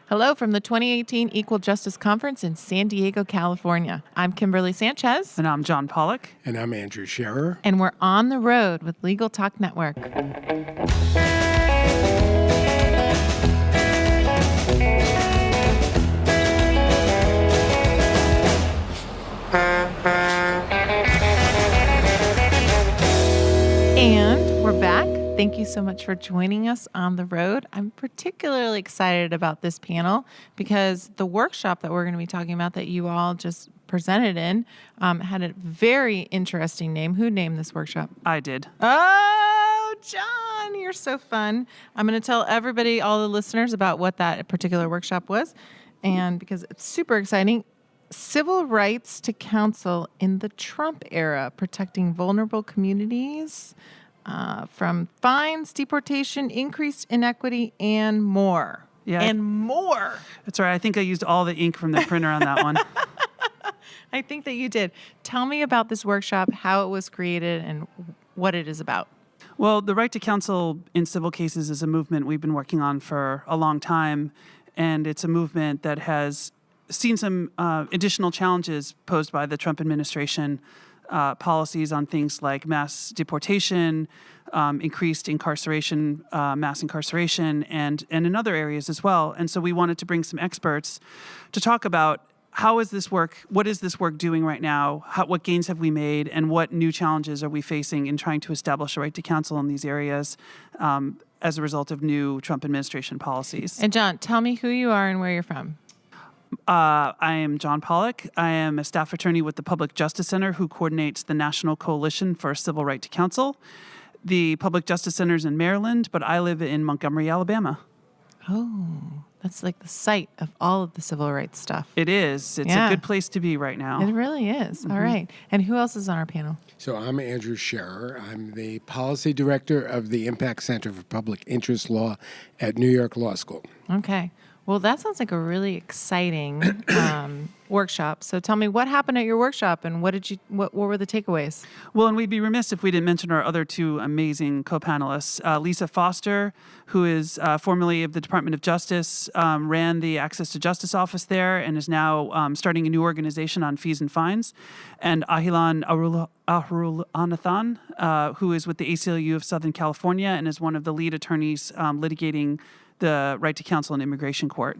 Hello from the 2018 Equal Justice Conference in San Diego, California. I'm Kimberly Sanchez. And I'm John Pollock. And I'm Andrew Sherer. And we're on the road with Legal Talk Network. And we're back. Thank you so much for joining us on the road. I'm particularly excited about this panel because the workshop that we're going to be talking about that you all just presented in had a very interesting name. Who named this workshop? I did. Oh, John, you're so fun. I'm going to tell everybody, all the listeners, about what that particular workshop was. And because it's super exciting, Civil Rights to Counsel in the Trump Era, Protecting Vulnerable Communities from Fines, Deportation, Increased Inequity, and more. Yeah. And more. That's right. I think I used all the ink from the printer on that one. I think that you did. Tell me about this workshop, how it was created, and what it is about. Well, the right to counsel in civil cases is a movement we've been working on for a long time, and it's a movement that has seen some additional challenges posed by the Trump administration policies on things like mass deportation, increased incarceration, mass incarceration, and in other areas as well. And so we wanted to bring some experts to talk about how is this work, what is this work doing right now, what gains have we made, and what new challenges are we facing in trying to establish a right to counsel in these areas as a result of new Trump administration policies. And John, tell me who you are and where you're from. I am John Pollock. I am a staff attorney with the Public Justice Center who coordinates the National Coalition for a Civil Right to Counsel. The Public Justice Center is in Maryland, but I live in Montgomery, Alabama. Oh, that's like the site of all of the civil rights stuff. It is. It's a good place to be right now. It really is. Mm-hmm. All right. And who else is on our panel? So I'm Andrew Sherer. I'm the policy director of the Impact Center for Public Interest Law at New York Law School. Okay. Well, that sounds like a really exciting workshop. So tell me, what happened at your workshop and what were the takeaways? Well, and we'd be remiss if we didn't mention our other two amazing co-panelists. Lisa Foster, who is formerly of the Department of Justice, ran the Access to Justice office there and is now starting a new organization on fees and fines. And Ahilan Arulanathan, who is with the ACLU of Southern California and is one of the lead attorneys litigating the right to counsel in immigration court.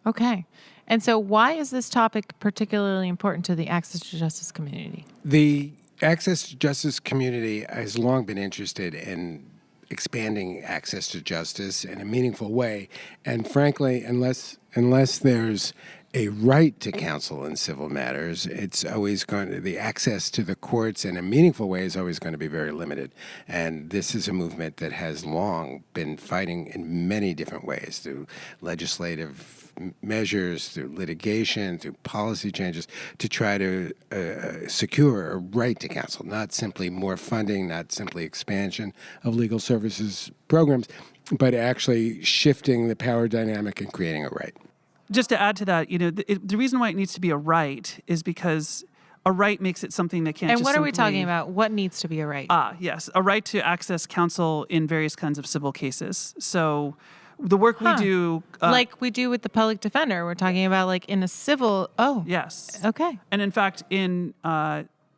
Okay. And so why is this topic particularly important to the Access to Justice community? The Access to Justice community has long been interested in expanding access to justice in a meaningful way. And frankly, unless there's a right to counsel in civil matters, it's always going to, the access to the courts in a meaningful way is always going to be very limited. And this is a movement that has long been fighting in many different ways, through legislative measures, through litigation, through policy changes, to try to secure a right to counsel, not simply more funding, not simply expansion of legal services programs, but actually shifting the power dynamic and creating a right. Just to add to that, the reason why it needs to be a right is because a right makes it something that can't. And what are we talking about? What needs to be a right? Yes, a right to access counsel in various kinds of civil cases. So the work we do, like we do with the public defender, we're talking about like in a civil. Oh, yes, okay. And in fact, in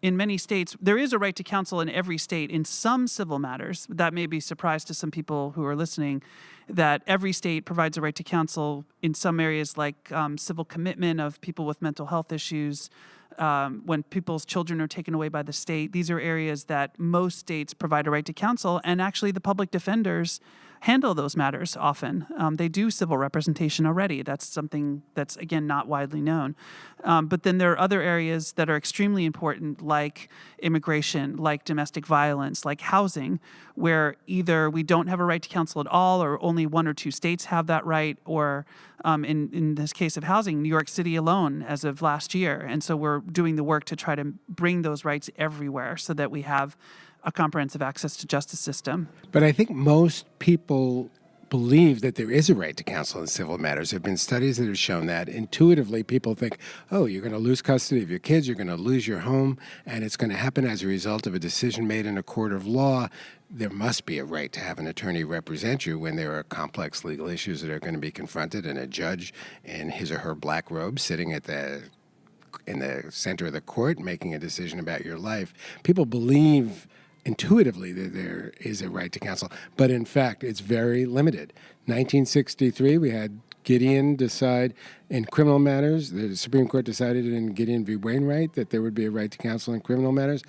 many states, there is a right to counsel in every state in some civil matters. That may be a surprise to some people who are listening, that every state provides a right to counsel in some areas like civil commitment of people with mental health issues, when people's children are taken away by the state. These are areas that most states provide a right to counsel, and actually the public defenders handle those matters often. They do civil representation already. That's something that's, again, not widely known. But then there are other areas that are extremely important, like immigration, like domestic violence, like housing, where either we don't have a right to counsel at all, or only one or two states have that right, or in this case of housing, New York City alone as of last year. And so we're doing the work to try to bring those rights everywhere so that we have a comprehensive access to justice system. But I think most people believe that there is a right to counsel in civil matters. There have been studies that have shown that. Intuitively, people think, oh, you're going to lose custody of your kids, you're going to lose your home, and it's going to happen as a result of a decision made in a court of law. There must be a right to have an attorney represent you when there are complex legal issues that are going to be confronted, and a judge in his or her black robe sitting in the center of the court making a decision about your life. People believe intuitively that there is a right to counsel, but in fact, it's very limited. 1963, we had Gideon decide in criminal matters. The Supreme Court decided in Gideon v. Wainwright that there would be a right to counsel in criminal matters.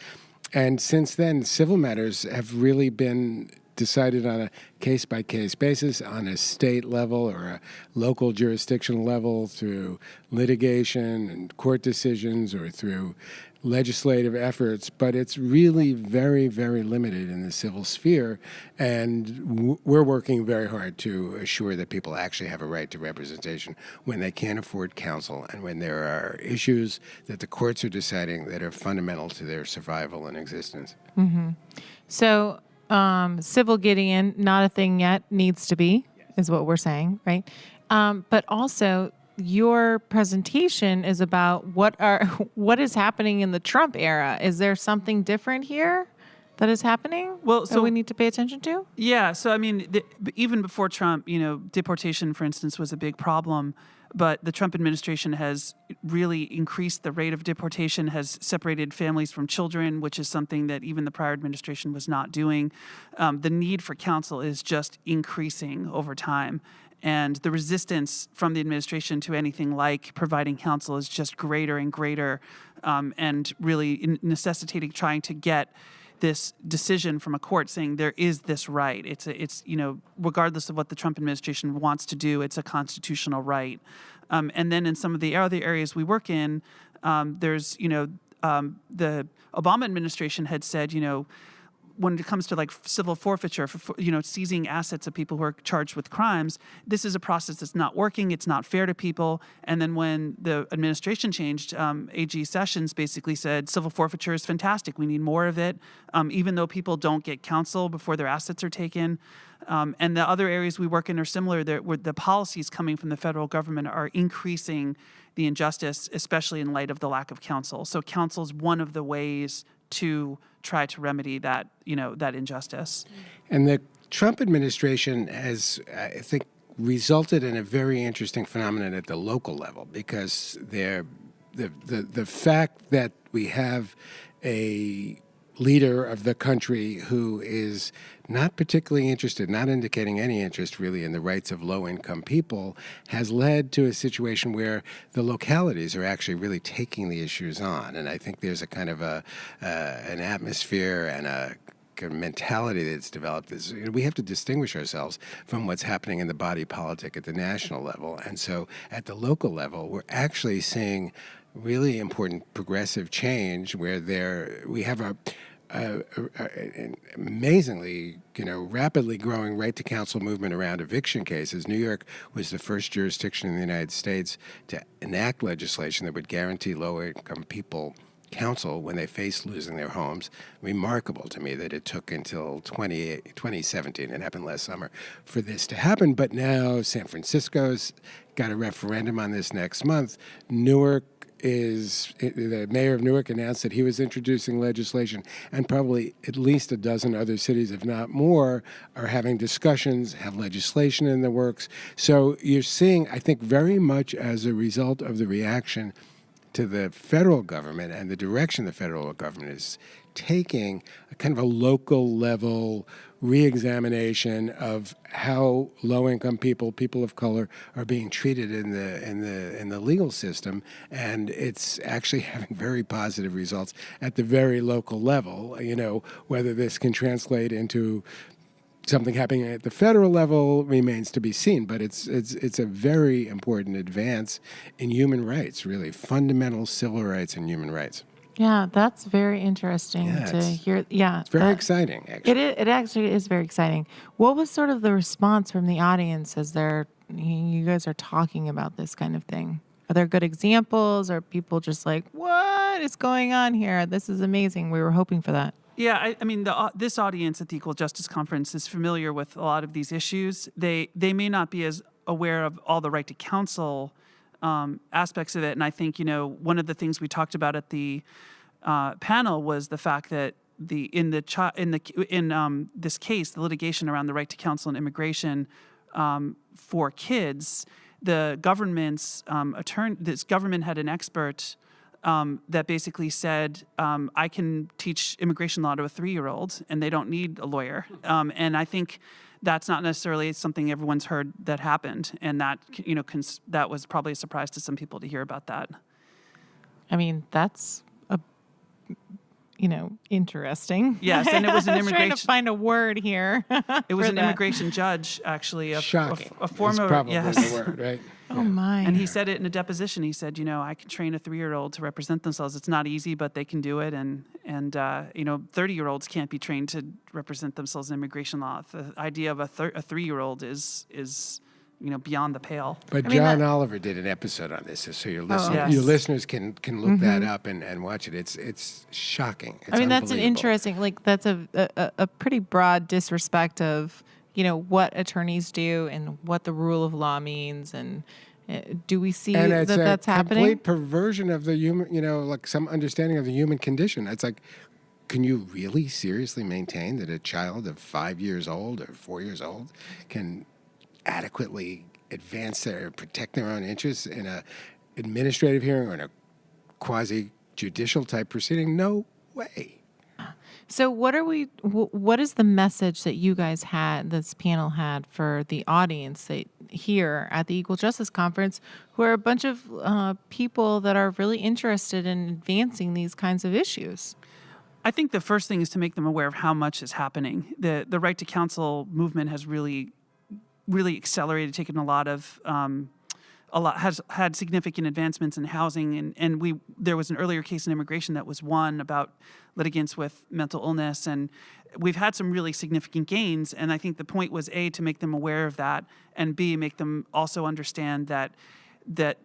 And since then, civil matters have really been decided on a case-by-case basis on a state level or a local jurisdictional level through litigation and court decisions or through legislative efforts, but it's really very, very limited in the civil sphere, and we're working very hard to assure that people actually have a right to representation when they can't afford counsel and when there are issues that the courts are deciding that are fundamental to their survival and existence. So civil Gideon, not a thing yet, needs to be, is what we're saying, right? But also, your presentation is about what is happening in the Trump era. Is there something different here that is happening that we need to pay attention to? Yeah. So, I mean, even before Trump, deportation, for instance, was a big problem. But the Trump administration has really increased the rate of deportation, has separated families from children, which is something that even the prior administration was not doing. The need for counsel is just increasing over time. And the resistance from the administration to anything like providing counsel is just greater and greater, and really necessitating trying to get this decision from a court saying there is this right. It's regardless of what the Trump administration wants to do, it's a constitutional right. And then in some of the other areas we work in, there's the Obama administration had said when it comes to like civil forfeiture, for seizing assets of people who are charged with crimes, this is a process that's not working. It's not fair to people. And then when the administration changed, AG Sessions basically said civil forfeiture is fantastic. We need more of it, even though people don't get counsel before their assets are taken. And the other areas we work in are similar, where the policies coming from the federal government are increasing the injustice, especially in light of the lack of counsel. So counsel is one of the ways to try to remedy that, that injustice. And the Trump administration has, I think, resulted in a very interesting phenomenon at the local level, because the fact that we have a leader of the country who is not particularly interested, not indicating any interest really in the rights of low-income people, has led to a situation where the localities are actually really taking the issues on. And I think there's a kind of an atmosphere and a mentality that's developed. We have to distinguish ourselves from what's happening in the body politic at the national level. And so at the local level, we're actually seeing really important progressive change where we have an amazingly, rapidly growing right to counsel movement around eviction cases. New York was the first jurisdiction in the United States to enact legislation that would guarantee low-income people counsel when they face losing their homes. Remarkable to me that it took until 2017, it happened last summer, for this to happen. But now San Francisco's got a referendum on this next month. The mayor of Newark announced that he was introducing legislation, and probably at least a dozen other cities, if not more, are having discussions, have legislation in the works. So you're seeing, I think, very much as a result of the reaction to the federal government and the direction the federal government is taking, a kind of a local level reexamination of how low-income people of color, are being treated in the legal system, and it's actually having very positive results at the very local level. Whether this can translate into something happening at the federal level remains to be seen, but it's a very important advance in human rights, really fundamental civil rights and human rights. Yeah, that's very interesting to hear. Yeah, it's very exciting. Actually, it actually is very exciting. What was sort of the response from the audience as you guys are talking about this kind of thing? Are there good examples? Are people just like, what is going on here? This is amazing. We were hoping for that. Yeah, I mean, this audience at the Equal Justice Conference is familiar with a lot of these issues. They may not be as aware of all the right to counsel aspects of it. And I think, one of the things we talked about at the panel was the fact that in this case, the litigation around the right to counsel in immigration for kids, the government's this government had an expert that basically said, I can teach immigration law to a 3-year-old and they don't need a lawyer. And I think that's not necessarily something everyone's heard that happened. And that, that was probably a surprise to some people to hear about that. I mean, that's interesting. Yes, and it was an I was trying immigration. to find a word here. It was for an that. immigration judge, actually, Shocking. a former. Is probably Yes. the word, right? Oh my! And he said it in a deposition. He said, I can train a 3-year-old to represent themselves. It's not easy, but they can do it. And 30-year-olds can't be trained to represent themselves in immigration law. The idea of a 3-year-old is beyond the pale. But John Oliver did an episode on this, so your yes. your listeners can look that up and watch it. It's shocking. It's that's an unbelievable. interesting, that's a pretty broad disrespect of what attorneys do and what the rule of law means, and do we see and it's that's a happening? complete perversion of the human, like some understanding of the human condition. It's like, can you really seriously maintain that a child of 5 years old or 4 years old can adequately advance protect their own interests in a administrative hearing or in a quasi-judicial type proceeding? No way. So what is the message that you guys had, this panel had, for the audience here at the Equal Justice Conference, who are a bunch of people that are really interested in advancing these kinds of issues? I think the first thing is to make them aware of how much is happening. The right to counsel movement has really accelerated, taken has had significant advancements in housing, and there was an earlier case in immigration that was won about litigants with mental illness, and we've had some really significant gains. And I think the point was A, to make them aware of that, and B, make them also understand that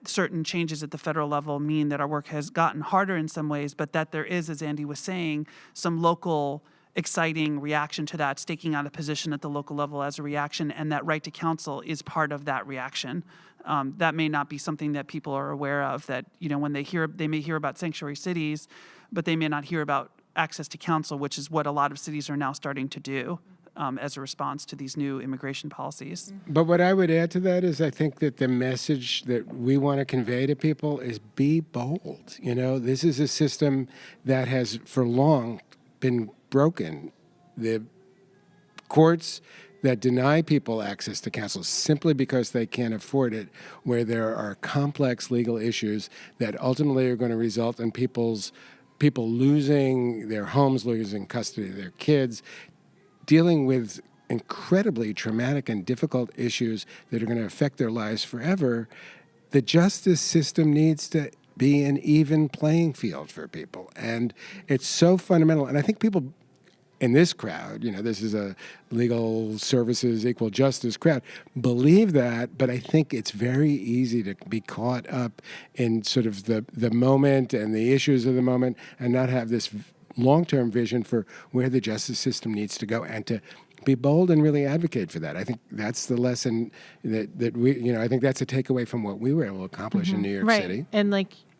certain changes at the federal level mean that our work has gotten harder in some ways, but that there is, as Andy was saying, some local exciting reaction to that, staking out a position at the local level as a reaction, and that right to counsel is part of that reaction. That may not be something that people are aware of, that, when they may hear about sanctuary cities, but they may not hear about access to counsel, which is what a lot of cities are now starting to do as a response to these new immigration policies. But what I would add to that is I think that the message that we want to convey to people is be bold. This is a system that has for long been broken. The courts that deny people access to counsel simply because they can't afford it, where there are complex legal issues that ultimately are going to result in people losing their homes, losing custody of their kids, dealing with incredibly traumatic and difficult issues that are going to affect their lives forever. The justice system needs to be an even playing field for people. And it's so fundamental. And I think people in this crowd, this is a legal services, equal justice crowd, believe that, but I think it's very easy to be caught up in sort of the moment and the issues of the moment and not have this long-term vision for where the justice system needs to go, and to be bold and really advocate for that. I think that's the lesson that we, I think that's a takeaway from what we were able to accomplish in New York City. And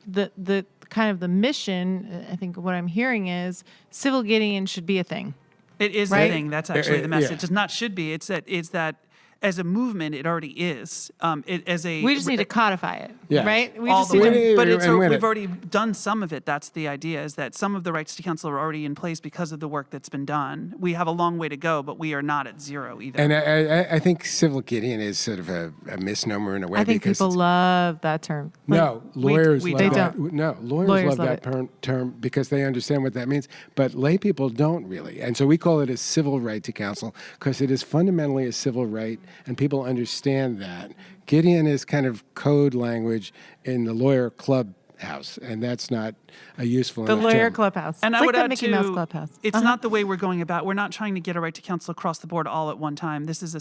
the kind of the mission, I think what I'm hearing is civil Gideon should be a thing. It is right? a thing. That's actually the message. Yeah. It's not should be. It's that as a movement, it already is. We just need to codify it, Yes. right? We all just the need way. to, But we've already done some of it. That's the idea, is that some of the rights to counsel are already in place because of the work that's been done. We have a long way to go, but we are not at zero either. And I think civil Gideon is sort of a misnomer in a way. I think because people love that term. No, lawyers we love they that. don't. No, lawyers love that term because they understand what that means. But lay people don't really. And so we call it a civil right to counsel because it is fundamentally a civil right, and people understand that. Gideon is kind of code language in the lawyer clubhouse, and that's not a useful The enough lawyer term. clubhouse. And It's I like would the add Mickey too, Mouse clubhouse. It's not the way we're going about. We're not trying to get a right to counsel across the board all at one time. This is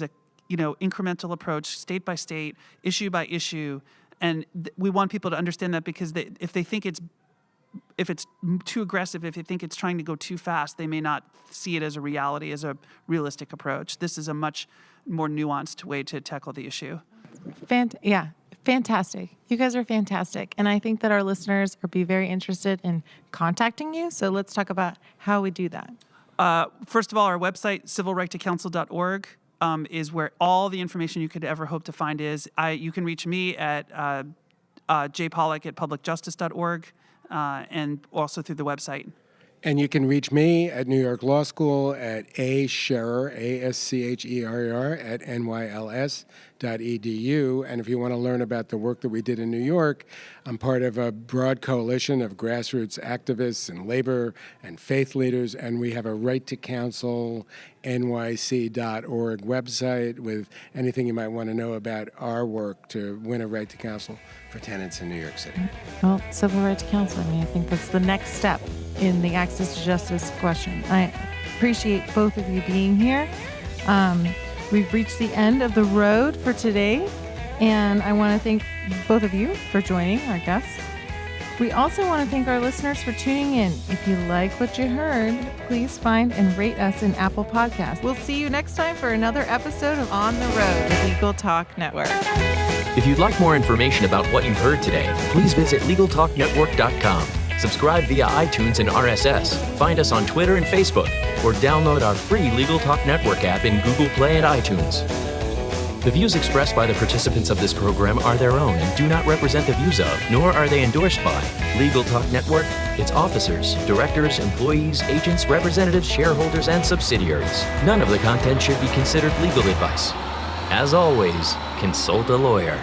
a incremental approach, state by state, issue by issue, and we want people to understand that, because if they think it's too aggressive, if they think it's trying to go too fast, they may not see it as a reality, as a realistic approach. This is a much more nuanced way to tackle the issue. Fantastic. You guys are fantastic. And I think that our listeners will be very interested in contacting you. So let's talk about how we do that. First of all, our website, civilrighttocounsel.org, is where all the information you could ever hope to find is. You can reach me at jpollock@publicjustice.org, and also through the website. And you can reach me at New York Law School at Sherer, ASCHERER, at nyls.edu. And if you want to learn about the work that we did in New York, I'm part of a broad coalition of grassroots activists and labor and faith leaders, and we have a Right to Counsel nyc.org website with anything you might want to know about our work to win a right to counsel for tenants in New York City. Well, civil right to counsel, I think that's the next step in the access to justice question. I appreciate both of you being here. We've reached the end of the road for today, and I want to thank both of you for joining our guests. We also want to thank our listeners for tuning in. If you like what you heard, please find and rate us in Apple Podcasts. We'll see you next time for another episode of On the Road with Legal Talk Network. If you'd like more information about what you've heard today, please visit LegalTalkNetwork.com. Subscribe via iTunes and RSS. Find us on Twitter and Facebook, or download our free Legal Talk Network app in Google Play and iTunes. The views expressed by the participants of this program are their own and do not represent the views of, nor are they endorsed by, Legal Talk Network, its officers, directors, employees, agents, representatives, shareholders, and subsidiaries. None of the content should be considered legal advice. As always, consult a lawyer.